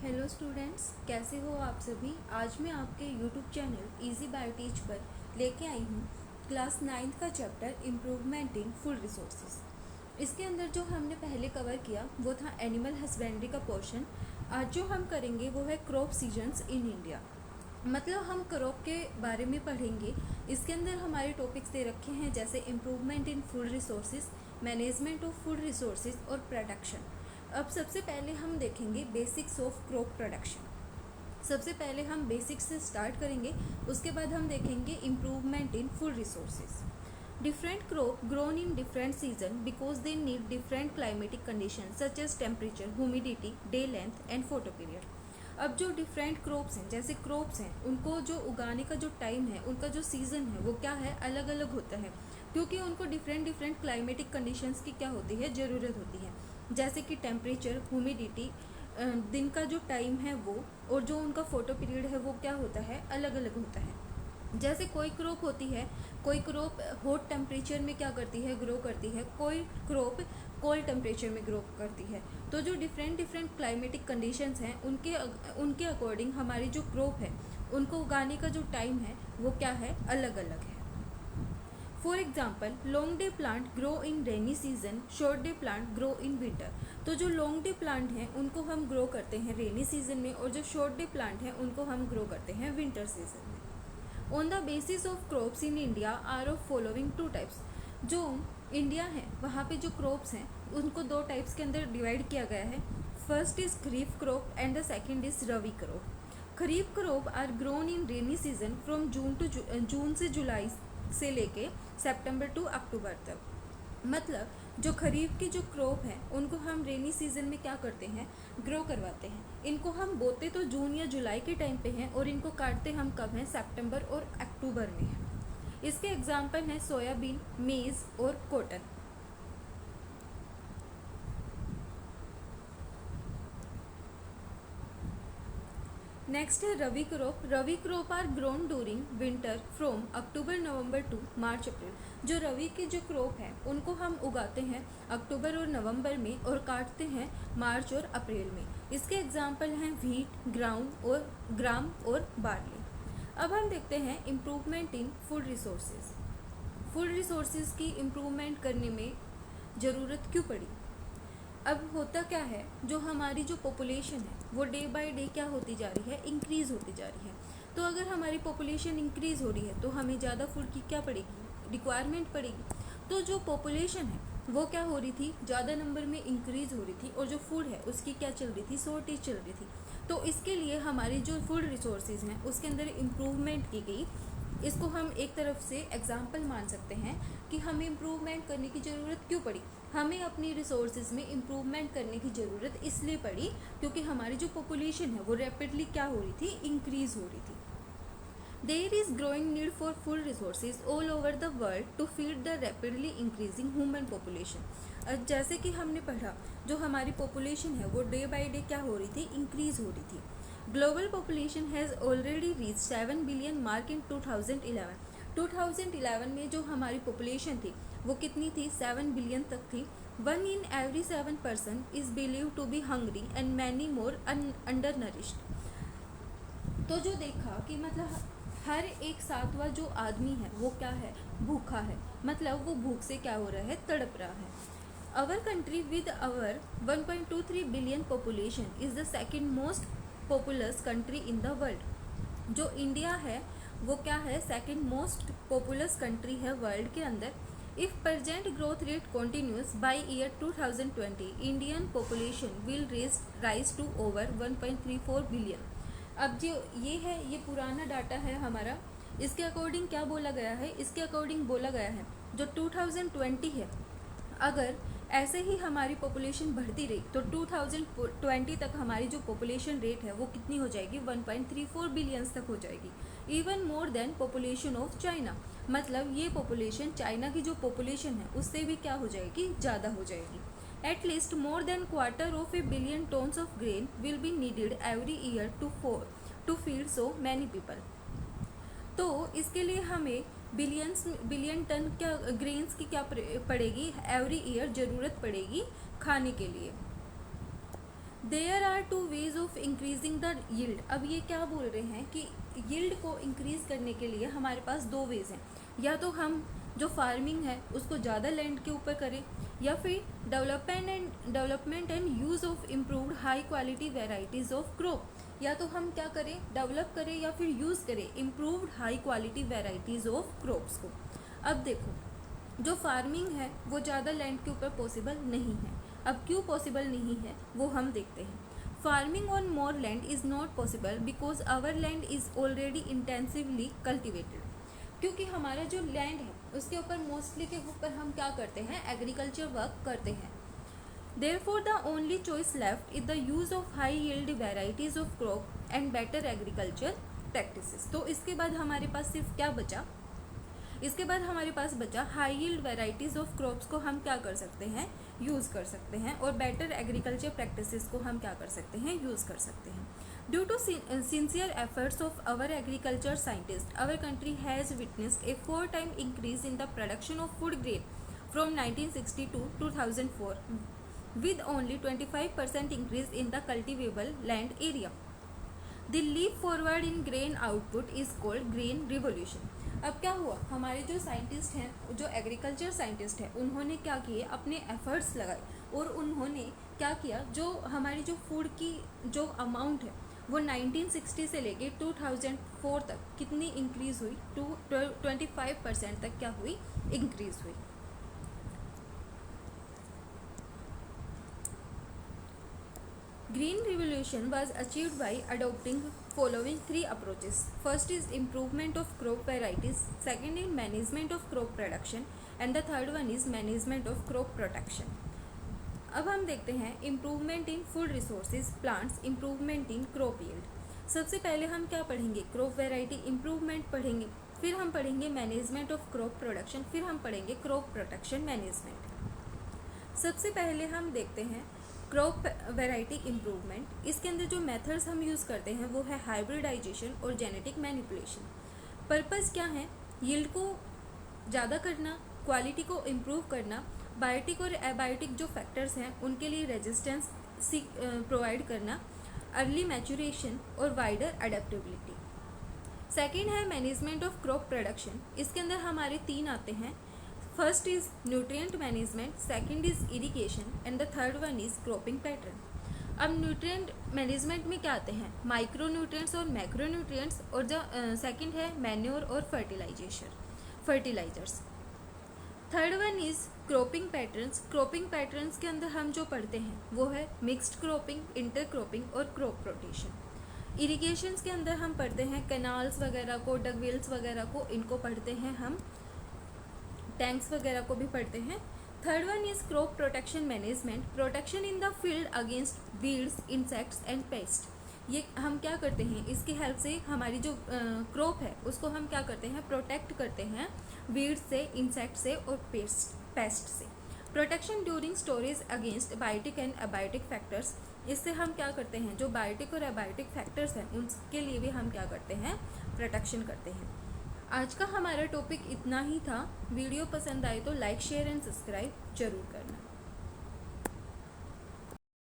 Hello students, कैसे हो आप सभी। आज मैं आपके YouTube channel easy by teach पर लेके आई हूँ क्लास 9th का chapter improvement in food resources. इसके अंदर जो हमने पहले कवर किया वो था एनिमल हस्बेंड्री का पोर्शन। आज जो हम करेंगे वो है क्रॉप सीजन्स इन इंडिया। मतलब हम क्रॉप के बारे में पढ़ेंगे। इसके अंदर हमारे टॉपिक्स दे रखे हैं जैसे improvement in food resources, management of food resources और प्रोडक्शन। अब सबसे पहले हम देखेंगे बेसिक्स ऑफ क्रॉप प्रोडक्शन। सबसे पहले हम बेसिक्स से स्टार्ट करेंगे, उसके बाद हम देखेंगे improvement in food resources. Different crop grown in different season because they need different climatic condition such as temperature, humidity, day length and photo period. अब जो डिफरेंट क्रॉप्स हैं, जैसे क्रॉप्स हैं, उनको जो उगाने का जो टाइम है, उनका जो सीज़न है वो क्या है, अलग अलग होता है, क्योंकि उनको डिफरेंट डिफरेंट क्लाइमेटिक कंडीशंस की क्या होती है, ज़रूरत होती है। जैसे कि टेम्परेचर, ह्यूमिडिटी, दिन का जो टाइम है वो, और जो उनका फोटो पीरियड है वो क्या होता है, अलग अलग होता है। जैसे कोई क्रॉप होती है, कोई क्रॉप हॉट टेम्परेचर में क्या करती है, ग्रो करती है, कोई क्रॉप कोल्ड टेम्परेचर में ग्रो करती है। तो जो डिफरेंट डिफरेंट क्लाइमेटिक कंडीशंस हैं उनके अकॉर्डिंग हमारी जो क्रॉप है उनको उगाने का जो टाइम है वो क्या है, अलग अलग है। For example, long day plant grow in rainy season, short day plant grow in winter. तो जो लॉन्ग डे प्लांट हैं उनको हम ग्रो करते हैं रेनी सीजन में, और जो शॉर्ट डे प्लांट हैं उनको हम ग्रो करते हैं विंटर सीजन में। On the basis of crops in India are of following two types. जो इंडिया है वहाँ पे जो क्रॉप्स हैं उनको दो टाइप्स के अंदर डिवाइड किया गया है। First is kharif crop and the second is rabi crop. Kharif crop are grown in rainy season from June से जुलाई से लेके सितंबर टू अक्टूबर तक। मतलब जो खरीफ की जो क्रॉप है उनको हम रेनी सीजन में क्या करते हैं, ग्रो करवाते हैं। इनको हम बोते तो जून या जुलाई के टाइम पे हैं और इनको काटते हम कब हैं, सितंबर और अक्टूबर में हैं। इसके एग्जाम्पल हैं सोयाबीन, मेज और कॉटन। नेक्स्ट है rabi crop. Rabi crop are grown during winter from October November to March April. जो रवि की जो क्रॉप है उनको हम उगाते हैं अक्टूबर और नवंबर में और काटते हैं मार्च और अप्रैल में। इसके एग्जाम्पल हैं व्हीट, ग्राम और बार्ली। अब हम देखते हैं improvement in food resources. Food resources की इम्प्रूवमेंट करने में ज़रूरत क्यों पड़ी। अब होता क्या है, जो हमारी जो पॉपुलेशन है वो डे बाय डे क्या होती जा रही है, इंक्रीज़ होती जा रही है। तो अगर हमारी पॉपुलेशन इंक्रीज़ हो रही है तो हमें ज़्यादा फूड की क्या पड़ेगी, रिक्वायरमेंट पड़ेगी। तो जो पॉपुलेशन है वो क्या हो रही थी, ज़्यादा नंबर में इंक्रीज़ हो रही थी, और जो फूड है उसकी क्या चल रही थी, शॉर्टेज चल रही थी। तो इसके लिए हमारी जो फूड रिसोर्सेज हैं उसके अंदर इम्प्रूवमेंट की गई। इसको हम एक तरफ से एग्जाम्पल मान सकते हैं कि हमें इम्प्रूवमेंट करने की ज़रूरत क्यों पड़ी। हमें अपनी रिसोर्सेज में इम्प्रूवमेंट करने की ज़रूरत इसलिए पड़ी क्योंकि हमारी जो पॉपुलेशन है वो रैपिडली क्या हो रही थी, इंक्रीज़ हो रही थी। There is growing need for food resources all over the world to feed the rapidly increasing human population. जैसे कि हमने पढ़ा, जो हमारी पॉपुलेशन है वो डे बाई डे क्या हो रही थी, इंक्रीज़ हो रही थी। Global population has already reach 7 billion mark in 2011। 2011 में जो हमारी पॉपुलेशन थी वो कितनी थी, 7 बिलियन तक थी। 1 in every 7 person is believed to be hungry and many more undernourished। तो जो देखा कि मतलब हर एक सातवां जो आदमी है वो क्या है, भूखा है। मतलब वो भूख से क्या हो रहा है, तड़प रहा है। Our country with our 1.23 billion population is the second most populous country in the world. जो इंडिया है वो क्या है, सेकेंड मोस्ट पॉपुलस कंट्री है वर्ल्ड के अंदर। If present growth rate continues by year 2020 Indian population will rise to over 1.34 billion. अब जो ये है, ये पुराना डाटा है हमारा। इसके अकॉर्डिंग क्या बोला गया है, इसके अकॉर्डिंग बोला गया है जो 2020 है, अगर ऐसे ही हमारी पॉपुलेशन बढ़ती रही तो 2020 तक हमारी जो पॉपुलेशन रेट है वो कितनी हो जाएगी, 1.34 बिलियंस तक हो जाएगी। Even more than population of China. मतलब ये पॉपुलेशन चाइना की जो पॉपुलेशन है उससे भी क्या हो जाएगी, ज़्यादा हो जाएगी। At least more than quarter of a billion tons of grain will be needed every year to feed so many people। तो इसके लिए हमें बिलियन टन क्या ग्रेन्स की क्या पड़ेगी, एवरी ईयर ज़रूरत पड़ेगी खाने के लिए। There are two ways of increasing the yield. अब ये क्या बोल रहे हैं कि यील्ड को इंक्रीज करने के लिए हमारे पास दो वेज हैं, या तो हम जो फार्मिंग है उसको ज़्यादा लैंड के ऊपर करें, या फिर development and use of improved high quality varieties of crop. या तो हम क्या करें, डेवलप करें या फिर यूज़ करें improved high quality varieties of crops को। अब देखो, जो फार्मिंग है वो ज़्यादा लैंड के ऊपर पॉसिबल नहीं है। अब क्यों पॉसिबल नहीं है वो हम देखते हैं। Farming on more land is not possible because our land is already intensively cultivated. क्योंकि हमारा जो लैंड है उसके ऊपर मोस्टली के ऊपर हम क्या करते हैं, एग्रीकल्चर वर्क करते हैं। Therefore, the only choice left is the use of high yield varieties of crop and better agriculture practices। तो इसके बाद हमारे पास सिर्फ क्या बचा, इसके बाद हमारे पास बचा high yield varieties of crops को हम क्या कर सकते हैं, यूज़ कर सकते हैं, और बेटर एग्रीकल्चर प्रैक्टिसेस को हम क्या कर सकते हैं, यूज़ कर सकते हैं। Due to sincere efforts of our agriculture scientist, our country has witnessed a 4 time increase in the production of food grain from 1960 to 2004 with only 25% increase in the cultivable land area. The leap forward in grain output is called grain revolution। अब क्या हुआ, हमारे जो scientist हैं, जो agriculture scientist हैं, उन्होंने क्या किए, अपने एफर्ट्स लगाए और उन्होंने क्या किया, जो हमारी जो फूड की जो अमाउंट है वो 1960 से लेके 2004 तक कितनी इंक्रीज़ हुई, 25% तक क्या हुई, इंक्रीज़ हुई। Green revolution was achieved by adopting following 3 approaches. First is improvement of crop varieties, second is management of crop production, and the third one is management of crop protection। अब हम देखते हैं improvement in food resources, plants, improvement in crop yield। सबसे पहले हम क्या पढ़ेंगे, crop variety improvement पढ़ेंगे, फिर हम पढ़ेंगे management of crop production, फिर हम पढ़ेंगे crop protection management। सबसे पहले हम देखते हैं क्रॉप वैरायटी इम्प्रूवमेंट। इसके अंदर जो मेथड्स हम यूज़ करते हैं वो है हाइब्रिडाइजेशन और जेनेटिक मैनिपुलेशन। पर्पस क्या है, यील्ड को ज़्यादा करना, क्वालिटी को इम्प्रूव करना, बायोटिक और एबायोटिक जो फैक्टर्स हैं उनके लिए रेजिस्टेंस प्रोवाइड करना, अर्ली मैचुरेशन और वाइडर अडेप्टेबिलिटी। सेकेंड है मैनेजमेंट ऑफ क्रॉप प्रोडक्शन। इसके अंदर हमारे 3 आते हैं। First is nutrient management, second is irrigation and the third one is cropping pattern. अब न्यूट्रिएंट मैनेजमेंट में क्या आते हैं, माइक्रो न्यूट्रिएंट्स और मैक्रो न्यूट्रिएंट्स, और जो सेकंड है मैन्योर और fertilisers. Third one is cropping patterns. Cropping patterns के अंदर हम जो पढ़ते हैं वो है मिक्स्ड क्रॉपिंग, इंटर क्रॉपिंग और क्रॉप रोटेशन। इरिगेशंस के अंदर हम पढ़ते हैं कैनाल्स वगैरह को, डगवेल्स वगैरह को, इनको पढ़ते हैं हम, टैंक्स वगैरह को भी पढ़ते हैं। Third one is crop protection management, protection in the field against weeds, insects and paste. ये हम क्या करते हैं, इसकी हेल्प से हमारी जो क्रॉप है उसको हम क्या करते हैं, प्रोटेक्ट करते हैं वीड्स से, इंसेक्ट से और पेस्ट से। Protection during storage against biotic and abiotic factors. इससे हम क्या करते हैं, जो बायोटिक और एबायोटिक फैक्टर्स हैं उनके लिए भी हम क्या करते हैं, प्रोटेक्शन करते हैं। आज का हमारा टॉपिक इतना ही था। वीडियो पसंद आए तो लाइक, शेयर एंड सब्सक्राइब जरूर करना।